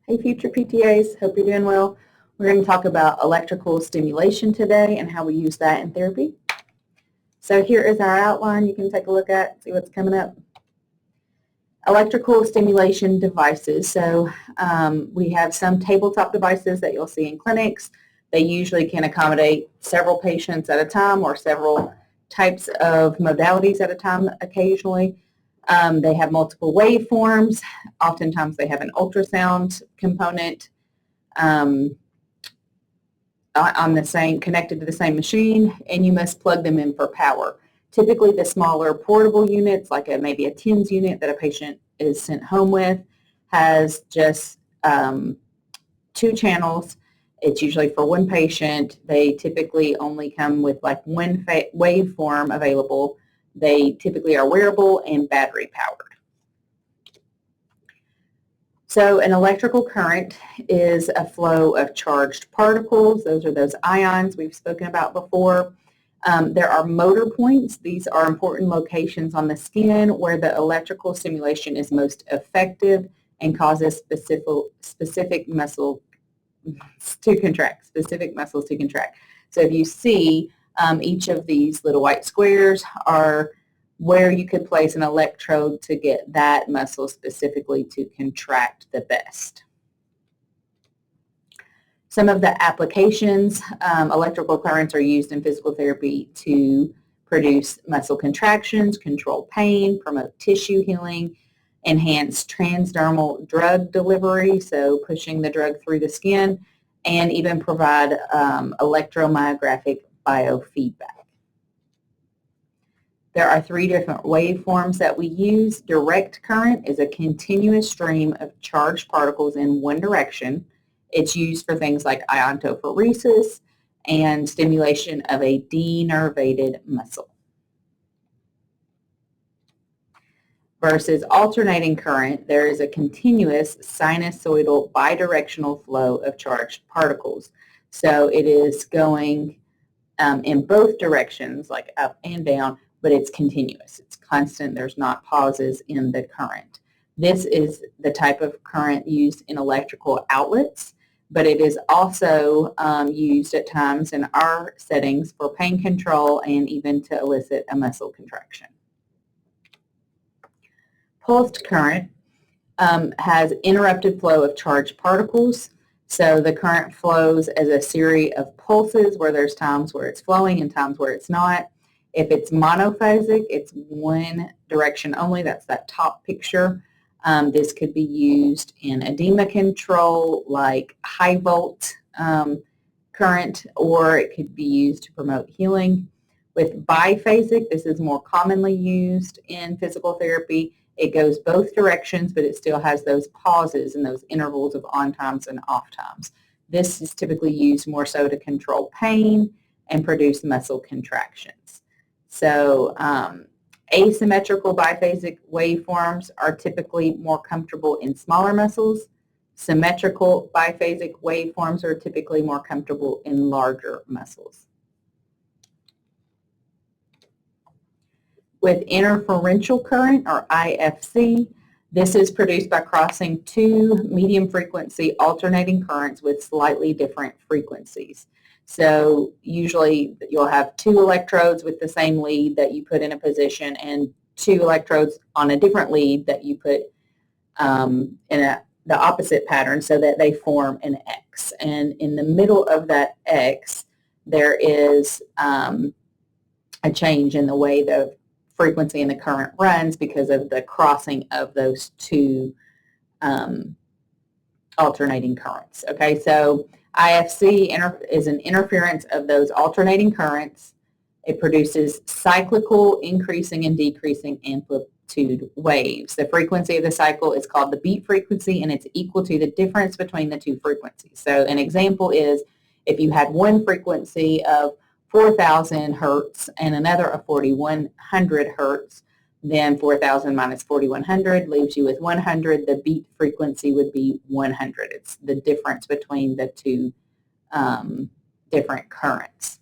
Hey future PTAs, hope you're doing well. We're going to talk about electrical stimulation today and how we use that in therapy. So here is our outline you can take a look at, see what's coming up. Electrical stimulation devices. So we have some tabletop devices that you'll see in clinics. They usually can accommodate several patients at a time or several types of modalities at a time occasionally. They have multiple waveforms. Oftentimes they have an ultrasound component on the same, connected to the same machine, and you must plug them in for power. Typically the smaller portable units, like maybe a TENS unit that a patient is sent home with, has just 2 channels. It's usually for one patient. They typically only come with like one waveform available. They typically are wearable and battery powered. So an electrical current is a flow of charged particles. Those are those ions we've spoken about before. There are motor points. These are important locations on the skin where the electrical stimulation is most effective and causes specific muscles to contract. So if you see each of these little white squares are where you could place an electrode to get that muscle specifically to contract the best. Some of the applications, electrical currents are used in physical therapy to produce muscle contractions, control pain, promote tissue healing, enhance transdermal drug delivery, so pushing the drug through the skin, and even provide electromyographic biofeedback. There are 3 different waveforms that we use. Direct current is a continuous stream of charged particles in one direction. It's used for things like iontophoresis and stimulation of a denervated muscle. Versus alternating current, there is a continuous sinusoidal bidirectional flow of charged particles. So it is going in both directions, like up and down, but it's continuous. It's constant. There's not pauses in the current. This is the type of current used in electrical outlets, but it is also used at times in our settings for pain control and even to elicit a muscle contraction. Pulsed current has interrupted flow of charged particles. So the current flows as a series of pulses where there's times where it's flowing and times where it's not. If it's monophasic, it's one direction only. That's that top picture. This could be used in edema control, like high volt current, or it could be used to promote healing. With biphasic, this is more commonly used in physical therapy. It goes both directions, but it still has those pauses and those intervals of on times and off times. This is typically used more so to control pain and produce muscle contractions. So asymmetrical biphasic waveforms are typically more comfortable in smaller muscles. Symmetrical biphasic waveforms are typically more comfortable in larger muscles. With interferential current, or IFC, this is produced by crossing 2 medium frequency alternating currents with slightly different frequencies. So usually you'll have 2 electrodes with the same lead that you put in a position and 2 electrodes on a different lead that you put in the opposite pattern so that they form an X. And in the middle of that X, there is a change in the way the frequency and the current runs because of the crossing of those 2 alternating currents. Okay, so IFC is an interference of those alternating currents. It produces cyclical increasing and decreasing amplitude waves. The frequency of the cycle is called the beat frequency, and it's equal to the difference between the 2 frequencies. So an example is if you had one frequency of 4,000 hertz and another of 4,100 hertz, then 4,000 minus 4,100 leaves you with 100. The beat frequency would be 100. It's the difference between the 2 different currents.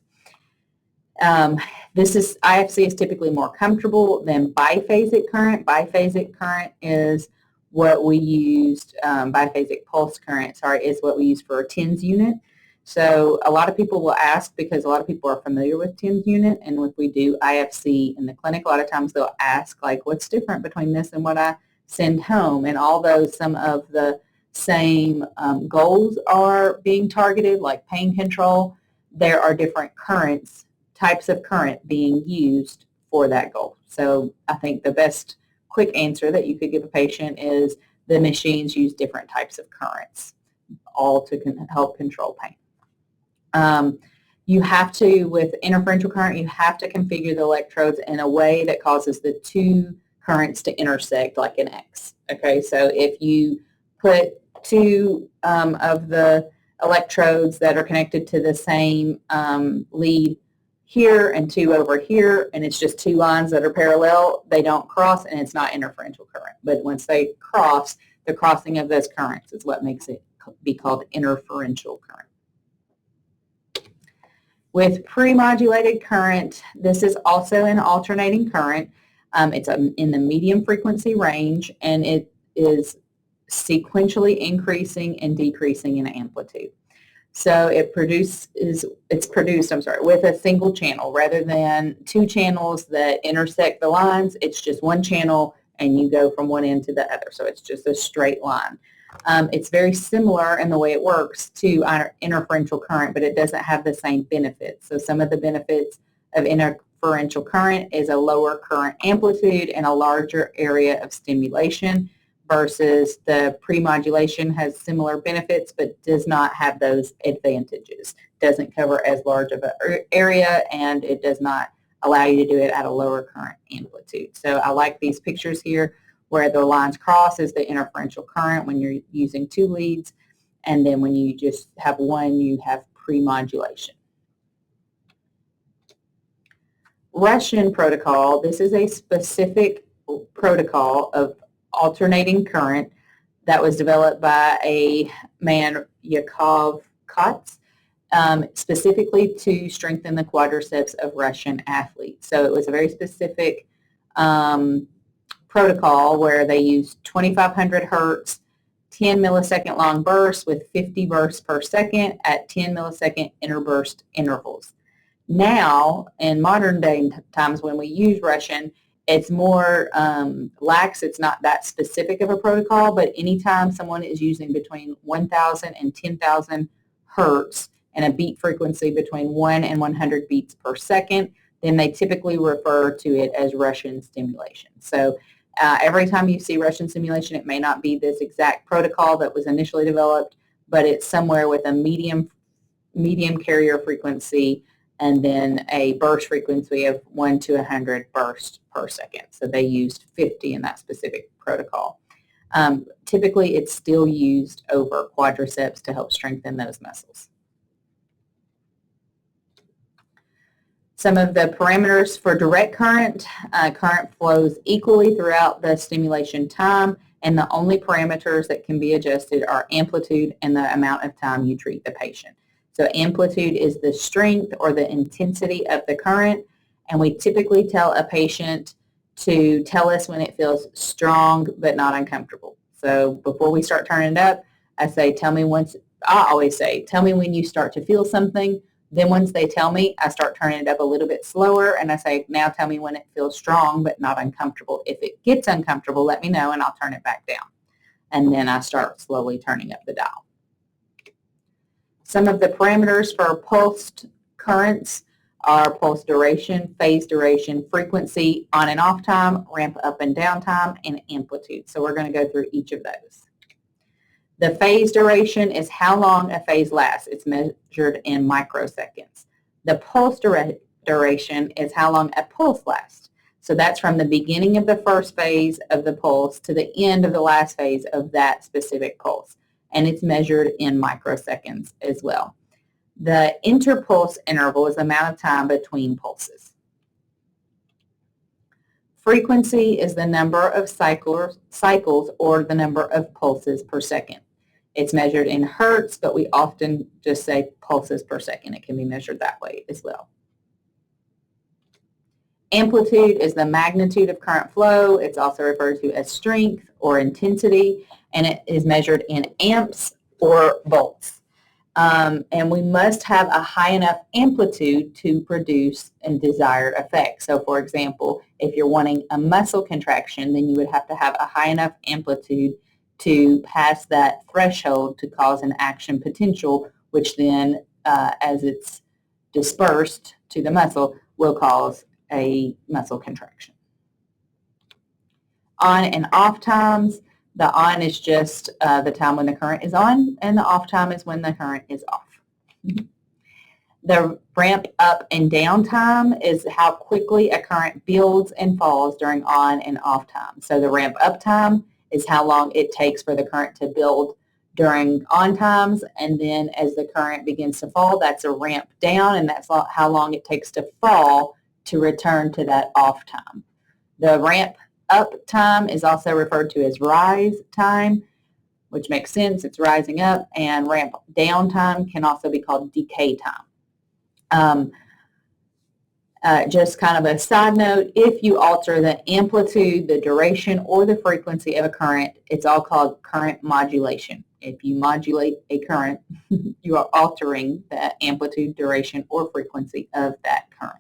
IFC is typically more comfortable than biphasic current. Biphasic current is what we used, biphasic pulse current, is what we use for a TENS unit. So a lot of people will ask, because a lot of people are familiar with TENS unit, and if we do IFC in the clinic, a lot of times they'll ask, like, what's different between this and what I send home? And although some of the same goals are being targeted, like pain control, there are different currents, types of current being used for that goal. So I think the best quick answer that you could give a patient is the machines use different types of currents, all to help control pain. You have to, with interferential current, you have to configure the electrodes in a way that causes the two currents to intersect like an X. Okay, so if you put two of the electrodes that are connected to the same lead here and two over here, and it's just two lines that are parallel, they don't cross, and it's not interferential current. But once they cross, the crossing of those currents is what makes it be called interferential current. With pre-modulated current, this is also an alternating current. It's in the medium frequency range, and it is sequentially increasing and decreasing in amplitude. So it's produced with a single channel rather than two channels that intersect the lines. It's just one channel and you go from one end to the other. So it's just a straight line. It's very similar in the way it works to interferential current, but it doesn't have the same benefits. So some of the benefits of interferential current is a lower current amplitude and a larger area of stimulation, versus the pre-modulation has similar benefits but does not have those advantages. Doesn't cover as large of an area, and it does not allow you to do it at a lower current amplitude. So I like these pictures here where the lines cross is the interferential current when you're using two leads, and then when you just have one, you have pre-modulation. Russian protocol, this is a specific protocol of alternating current that was developed by a man, Yakov Kots, specifically to strengthen the quadriceps of Russian athletes. So it was a very specific protocol where they used 2,500 hertz, 10 millisecond long bursts with 50 bursts per second at 10 millisecond interburst intervals. Now, in modern day times when we use Russian, it's more lax. It's not that specific of a protocol, but anytime someone is using between 1,000 and 10,000 hertz and a beat frequency between 1 and 100 beats per second, then they typically refer to it as Russian stimulation. So every time you see Russian stimulation, it may not be this exact protocol that was initially developed, but it's somewhere with a medium carrier frequency and then a burst frequency of 1 to 100 bursts per second. So they used 50 in that specific protocol. Typically, it's still used over quadriceps to help strengthen those muscles. Some of the parameters for direct current. Current flows equally throughout the stimulation time, and the only parameters that can be adjusted are amplitude and the amount of time you treat the patient. So amplitude is the strength or the intensity of the current, and we typically tell a patient to tell us when it feels strong but not uncomfortable. So before we start turning it up, I always say, tell me when you start to feel something. Then once they tell me, I start turning it up a little bit slower, and I say, now tell me when it feels strong but not uncomfortable. If it gets uncomfortable, let me know and I'll turn it back down. And then I start slowly turning up the dial. Some of the parameters for pulsed currents are pulse duration, phase duration, frequency, on and off time, ramp up and down time, and amplitude. So we're going to go through each of those. The phase duration is how long a phase lasts. It's measured in microseconds. The pulse duration is how long a pulse lasts. So that's from the beginning of the first phase of the pulse to the end of the last phase of that specific pulse. And it's measured in microseconds as well. The interpulse interval is the amount of time between pulses. Frequency is the number of cycles or the number of pulses per second. It's measured in hertz, but we often just say pulses per second. It can be measured that way as well. Amplitude is the magnitude of current flow. It's also referred to as strength or intensity, and it is measured in amps or volts. And we must have a high enough amplitude to produce a desired effect. So for example, if you're wanting a muscle contraction, then you would have to have a high enough amplitude to pass that threshold to cause an action potential, which then, as it's dispersed to the muscle, will cause a muscle contraction. On and off times. The on is just the time when the current is on, and the off time is when the current is off. The ramp up and down time is how quickly a current builds and falls during on and off time. So the ramp up time is how long it takes for the current to build during on times, and then as the current begins to fall, that's a ramp down, and that's how long it takes to fall to return to that off time. The ramp up time is also referred to as rise time, which makes sense. It's rising up, and ramp down time can also be called decay time. Just kind of a side note, if you alter the amplitude, the duration, or the frequency of a current, it's all called current modulation. If you modulate a current, you are altering the amplitude, duration, or frequency of that current.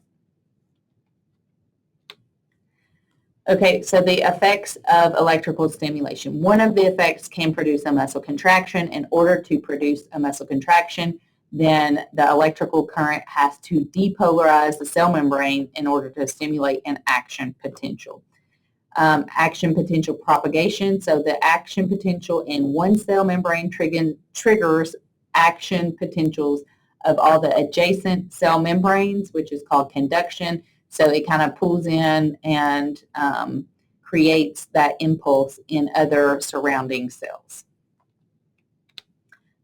Okay, so the effects of electrical stimulation. One of the effects can produce a muscle contraction. In order to produce a muscle contraction, then the electrical current has to depolarize the cell membrane in order to stimulate an action potential. Action potential propagation. So the action potential in one cell membrane triggers action potentials of all the adjacent cell membranes, which is called conduction. So it kind of pulls in and creates that impulse in other surrounding cells.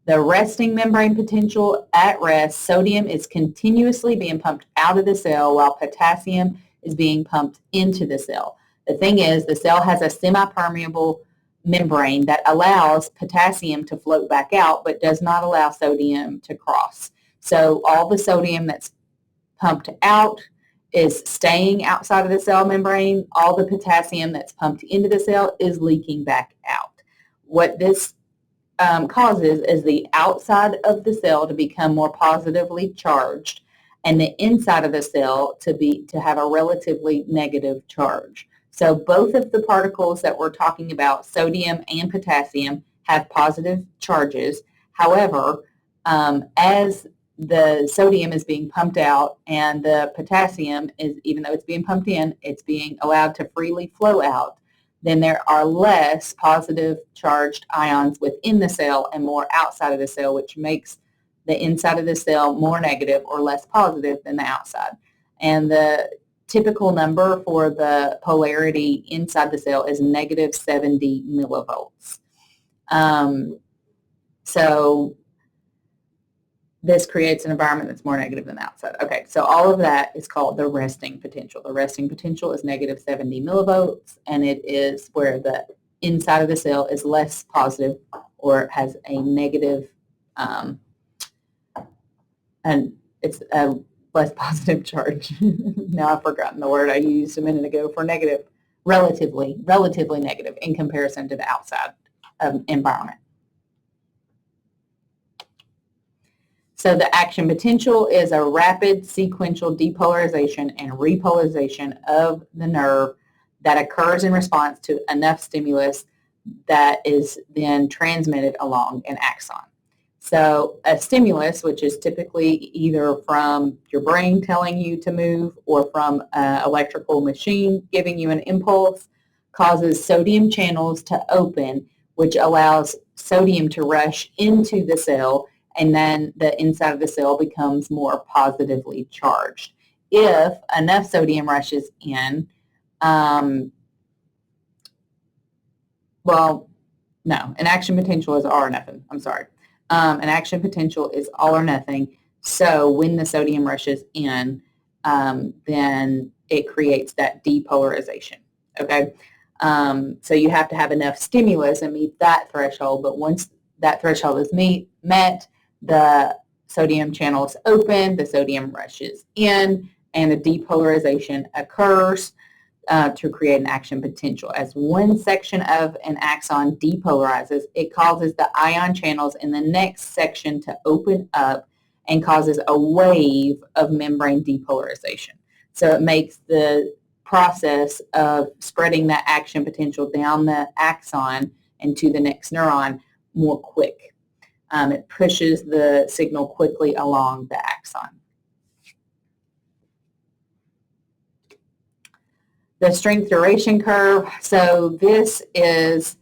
The resting membrane potential. At rest, sodium is continuously being pumped out of the cell while potassium is being pumped into the cell. The thing is, the cell has a semi-permeable membrane that allows potassium to float back out but does not allow sodium to cross. So all the sodium that's pumped out is staying outside of the cell membrane. All the potassium that's pumped into the cell is leaking back out. What this causes is the outside of the cell to become more positively charged and the inside of the cell to have a relatively negative charge. So both of the particles that we're talking about, sodium and potassium, have positive charges. However, as the sodium is being pumped out and the potassium is, even though it's being pumped in, it's being allowed to freely flow out, then there are less positive charged ions within the cell and more outside of the cell, which makes the inside of the cell more negative or less positive than the outside. And the typical number for the polarity inside the cell is negative 70 millivolts. So this creates an environment that's more negative than the outside. Okay, so all of that is called the resting potential. The resting potential is negative 70 millivolts, and it is where the inside of the cell is less positive or has a negative, and it's a less positive charge. Now I've forgotten the word I used a minute ago for negative, relatively negative in comparison to the outside environment. So the action potential is a rapid sequential depolarization and repolarization of the nerve that occurs in response to enough stimulus that is then transmitted along an axon. So a stimulus, which is typically either from your brain telling you to move or from an electrical machine giving you an impulse, causes sodium channels to open, which allows sodium to rush into the cell, and then the inside of the cell becomes more positively charged. If enough sodium rushes in, an action potential is all or nothing. I'm sorry. An action potential is all or nothing. So when the sodium rushes in, then it creates that depolarization. Okay. So you have to have enough stimulus and meet that threshold. But once that threshold is met, the sodium channels open, the sodium rushes in, and a depolarization occurs to create an action potential. As one section of an axon depolarizes, it causes the ion channels in the next section to open up and causes a wave of membrane depolarization. So it makes the process of spreading that action potential down the axon and to the next neuron more quick. It pushes the signal quickly along the axon. The strength duration curve. So this is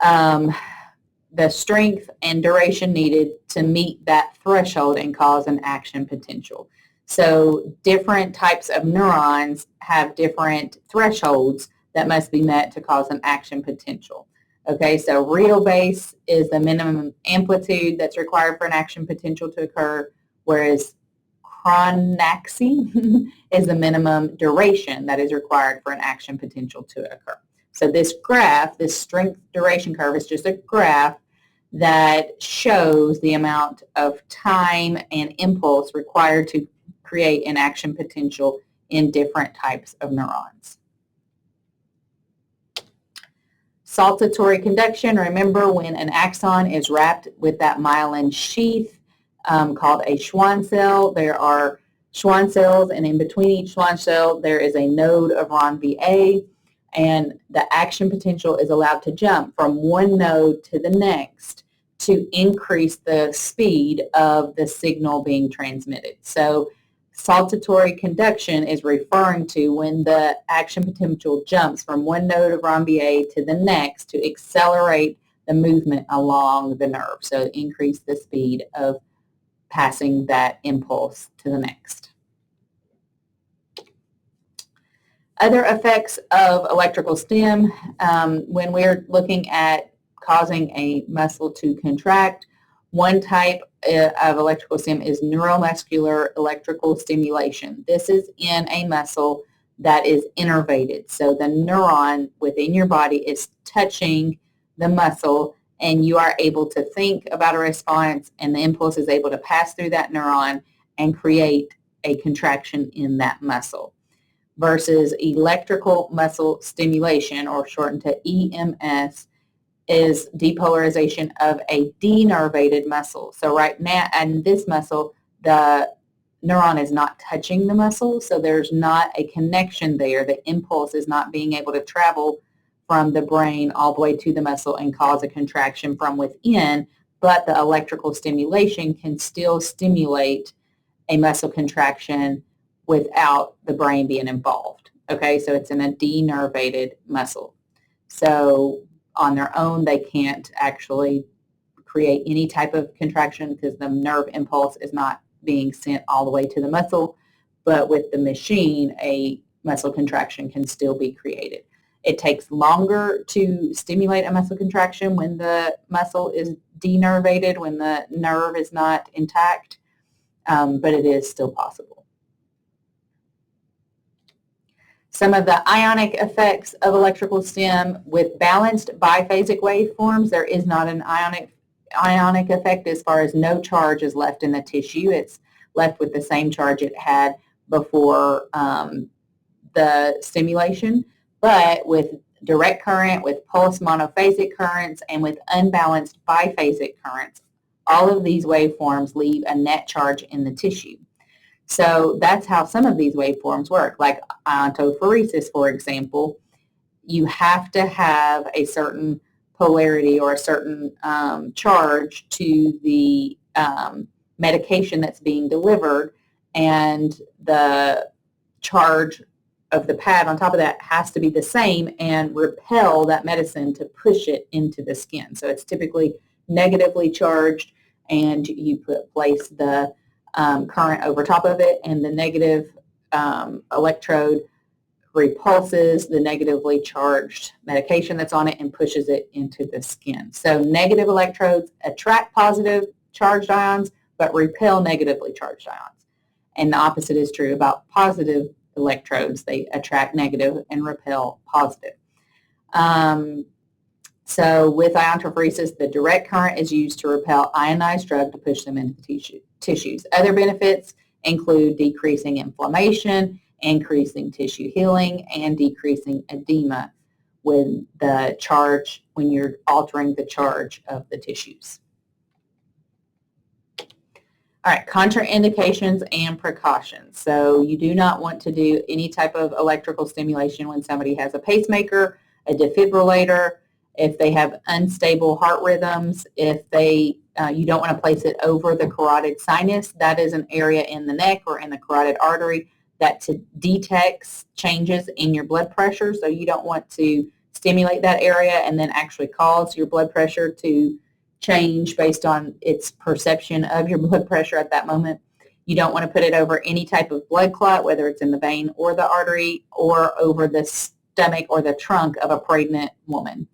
the strength and duration needed to meet that threshold and cause an action potential. So different types of neurons have different thresholds that must be met to cause an action potential. Okay, so real base is the minimum amplitude that's required for an action potential to occur, whereas chronaxy is the minimum duration that is required for an action potential to occur. So this graph, this strength duration curve, is just a graph that shows the amount of time and impulse required to create an action potential in different types of neurons. Saltatory conduction. Remember, when an axon is wrapped with that myelin sheath called a Schwann cell, there are Schwann cells, and in between each Schwann cell there is a node of RON-VA, and the action potential is allowed to jump from one node to the next to increase the speed of the signal being transmitted. So saltatory conduction is referring to when the action potential jumps from one node of RON-VA to the next to accelerate the movement along the nerve, so increase the speed of passing that impulse to the next. Other effects of electrical stim, when we're looking at causing a muscle to contract, one type of electrical stim is neuromuscular electrical stimulation. This is in a muscle that is innervated. So the neuron within your body is touching the muscle, and you are able to think about a response, and the impulse is able to pass through that neuron and create a contraction in that muscle. Versus electrical muscle stimulation, or shortened to EMS, is depolarization of a denervated muscle. So right now, in this muscle, the neuron is not touching the muscle, so there's not a connection there. The impulse is not being able to travel from the brain all the way to the muscle and cause a contraction from within, but the electrical stimulation can still stimulate a muscle contraction without the brain being involved. Okay, so it's in a denervated muscle. So on their own, they can't actually create any type of contraction because the nerve impulse is not being sent all the way to the muscle, but with the machine, a muscle contraction can still be created. It takes longer to stimulate a muscle contraction when the muscle is denervated, when the nerve is not intact, but it is still possible. Some of the ionic effects of electrical stim: with balanced biphasic waveforms, there is not an ionic effect as far as no charge is left in the tissue. It's left with the same charge it had before the stimulation. But with direct current, with pulse monophasic currents, and with unbalanced biphasic currents, all of these waveforms leave a net charge in the tissue. So that's how some of these waveforms work. Like iontophoresis, for example, you have to have a certain polarity or a certain charge to the medication that's being delivered, and the charge of the pad on top of that has to be the same and repel that medicine to push it into the skin. So it's typically negatively charged, and you place the current over top of it, and the negative electrode repulses the negatively charged medication that's on it and pushes it into the skin. So negative electrodes attract positive charged ions but repel negatively charged ions. And the opposite is true about positive electrodes. They attract negative and repel positive. So with iontophoresis, the direct current is used to repel ionized drug to push them into the tissues. Other benefits include decreasing inflammation, increasing tissue healing, and decreasing edema when you're altering the charge of the tissues. All right, contraindications and precautions. So you do not want to do any type of electrical stimulation when somebody has a pacemaker, a defibrillator, if they have unstable heart rhythms, if you don't want to place it over the carotid sinus. That is an area in the neck or in the carotid artery that detects changes in your blood pressure. So you don't want to stimulate that area and then actually cause your blood pressure to change based on its perception of your blood pressure at that moment. You don't want to put it over any type of blood clot, whether it's in the vein or the artery, or over the stomach or the trunk of a pregnant woman.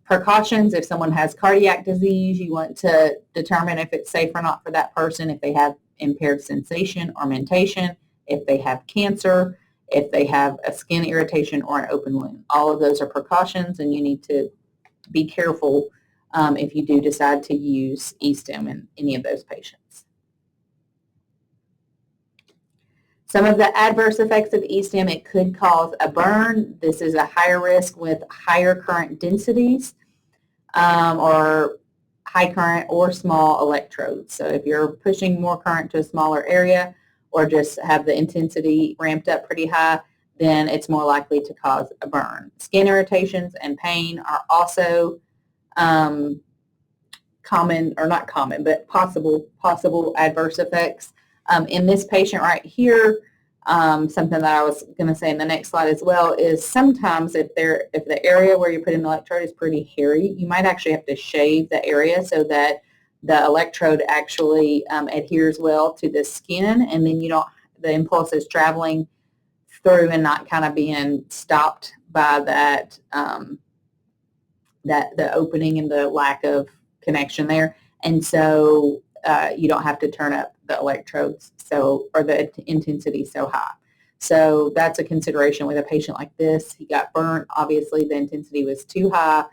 Precautions: if someone has cardiac disease, you want to determine if it's safe or not for that person, if they have impaired sensation or mentation, if they have cancer, if they have a skin irritation or an open wound. All of those are precautions, and you need to be careful if you do decide to use e-stim in any of those patients. Some of the adverse effects of e-stim: it could cause a burn. This is a higher risk with higher current densities or high current or small electrodes. So if you're pushing more current to a smaller area or just have the intensity ramped up pretty high, then it's more likely to cause a burn. Skin irritations and pain are also common, or not common, but possible adverse effects. In this patient right here, something that I was going to say in the next slide as well is sometimes if the area where you put in the electrode is pretty hairy, you might actually have to shave the area so that the electrode actually adheres well to the skin, and then the impulse is traveling through and not kind of being stopped by that the opening and the lack of connection there. And so you don't have to turn up the electrodes or the intensity so high. So that's a consideration with a patient like this. He got burnt. Obviously, the intensity was too high.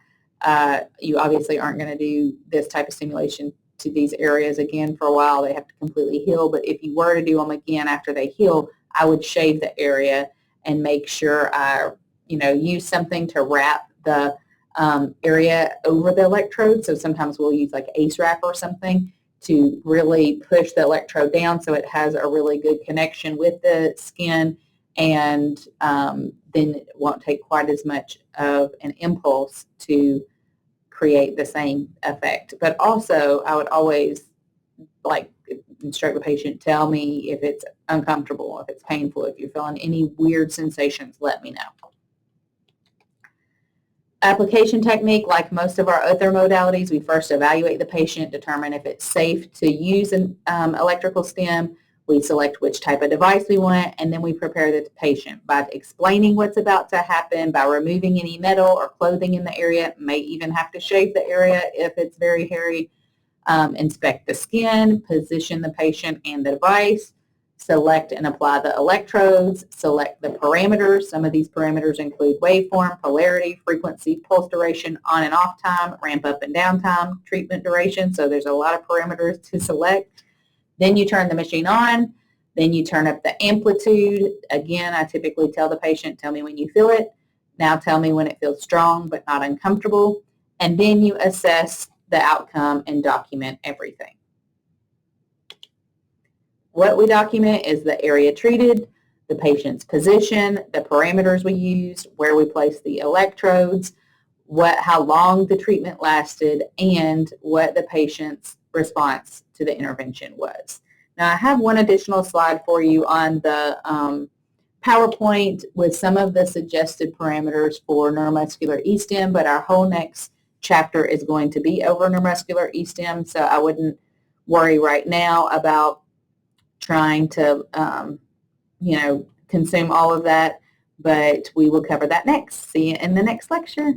You obviously aren't going to do this type of stimulation to these areas again for a while. They have to completely heal. But if you were to do them again after they heal, I would shave the area and make sure I use something to wrap the area over the electrode. So sometimes we'll use like ACE wrap or something to really push the electrode down so it has a really good connection with the skin, and then it won't take quite as much of an impulse to create the same effect. But also, I would always instruct the patient, tell me if it's uncomfortable, if it's painful, if you're feeling any weird sensations, let me know. Application technique: like most of our other modalities, we first evaluate the patient, determine if it's safe to use an electrical stim. We select which type of device we want, and then we prepare the patient by explaining what's about to happen, by removing any metal or clothing in the area, may even have to shave the area if it's very hairy, inspect the skin, position the patient and the device, select and apply the electrodes, select the parameters. Some of these parameters include waveform, polarity, frequency, pulse duration, on and off time, ramp up and down time, treatment duration. So there's a lot of parameters to select. Then you turn the machine on. Then you turn up the amplitude. Again, I typically tell the patient, tell me when you feel it. Now tell me when it feels strong but not uncomfortable. And then you assess the outcome and document everything. What we document is the area treated, the patient's position, the parameters we used, where we placed the electrodes, how long the treatment lasted, and what the patient's response to the intervention was. Now, I have one additional slide for you on the PowerPoint with some of the suggested parameters for neuromuscular e-stim, but our whole next chapter is going to be over neuromuscular e-stim, so I wouldn't worry right now about trying to, consume all of that, but we will cover that next. See you in the next lecture.